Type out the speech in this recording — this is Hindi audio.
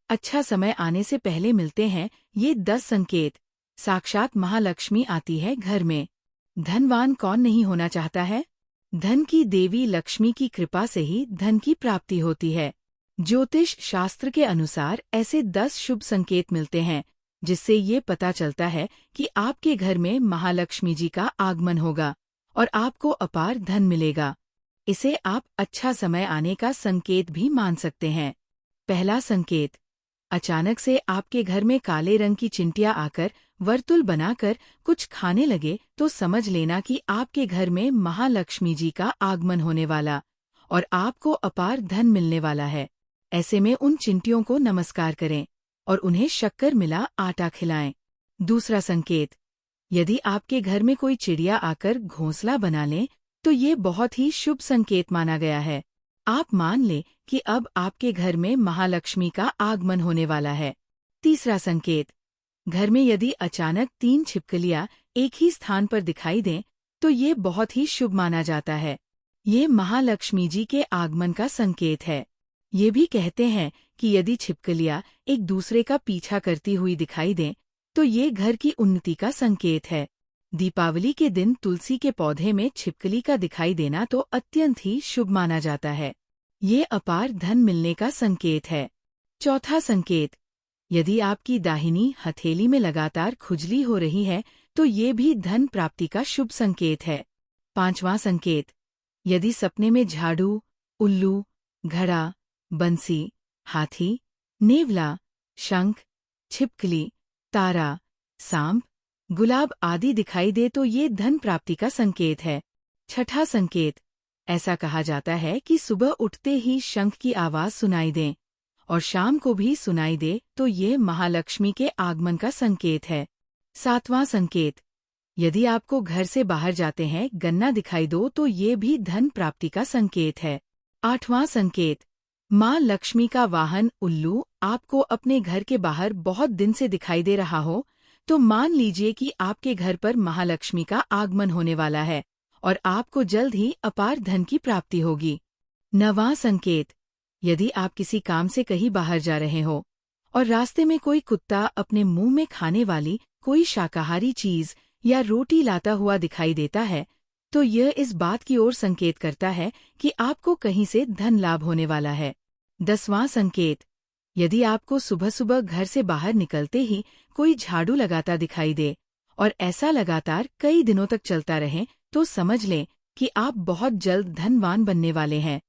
अच्छा समय आने से पहले मिलते हैं ये 10 संकेत। साक्षात महालक्ष्मी आती है घर में। धनवान कौन नहीं होना चाहता है? धन की देवी लक्ष्मी की कृपा से ही धन की प्राप्ति होती है। ज्योतिष शास्त्र के अनुसार ऐसे 10 शुभ संकेत मिलते हैं जिससे ये पता चलता है कि आपके घर में महालक्ष्मी जी का आगमन होगा और आपको अपार धन मिलेगा। इसे आप अच्छा समय आने का संकेत भी मान सकते हैं। पहला संकेत, अचानक से आपके घर में काले रंग की चिंटियां आकर वर्तुल बनाकर कुछ खाने लगे तो समझ लेना कि आपके घर में महालक्ष्मी जी का आगमन होने वाला और आपको अपार धन मिलने वाला है। ऐसे में उन चिंटियों को नमस्कार करें और उन्हें शक्कर मिला आटा खिलाएं। दूसरा संकेत, यदि आपके घर में कोई चिड़िया आकर घोंसला बना ले तो ये बहुत ही शुभ संकेत माना गया है। आप मान लें कि अब आपके घर में महालक्ष्मी का आगमन होने वाला है। तीसरा संकेत, घर में यदि अचानक 3 छिपकलियां एक ही स्थान पर दिखाई दें तो ये बहुत ही शुभ माना जाता है। ये महालक्ष्मी जी के आगमन का संकेत है। ये भी कहते हैं कि यदि छिपकलियां एक दूसरे का पीछा करती हुई दिखाई दें तो ये घर की उन्नति का संकेत है। दीपावली के दिन तुलसी के पौधे में छिपकली का दिखाई देना तो अत्यंत ही शुभ माना जाता है। ये अपार धन मिलने का संकेत है। चौथा संकेत, यदि आपकी दाहिनी हथेली में लगातार खुजली हो रही है तो ये भी धन प्राप्ति का शुभ संकेत है। पांचवां संकेत, यदि सपने में झाड़ू, उल्लू, घड़ा, बंसी, हाथी, नेवला, शंख, छिपकली, तारा, सांप, गुलाब आदि दिखाई दे तो ये धन प्राप्ति का संकेत है। छठा संकेत, ऐसा कहा जाता है कि सुबह उठते ही शंख की आवाज सुनाई दे और शाम को भी सुनाई दे तो ये महालक्ष्मी के आगमन का संकेत है। सातवां संकेत, यदि आपको घर से बाहर जाते हैं गन्ना दिखाई दो तो ये भी धन प्राप्ति का संकेत है। आठवां संकेत, माँ लक्ष्मी का वाहन उल्लू आपको अपने घर के बाहर बहुत दिन से दिखाई दे रहा हो तो मान लीजिए कि आपके घर पर महालक्ष्मी का आगमन होने वाला है और आपको जल्द ही अपार धन की प्राप्ति होगी। नवां संकेत, यदि आप किसी काम से कहीं बाहर जा रहे हो और रास्ते में कोई कुत्ता अपने मुंह में खाने वाली कोई शाकाहारी चीज या रोटी लाता हुआ दिखाई देता है तो यह इस बात की ओर संकेत करता है कि आपको कहीं से धन लाभ होने वाला है। 10वां संकेत, यदि आपको सुबह सुबह घर से बाहर निकलते ही कोई झाड़ू लगाता दिखाई दे और ऐसा लगातार कई दिनों तक चलता रहे तो समझ लें कि आप बहुत जल्द धनवान बनने वाले हैं।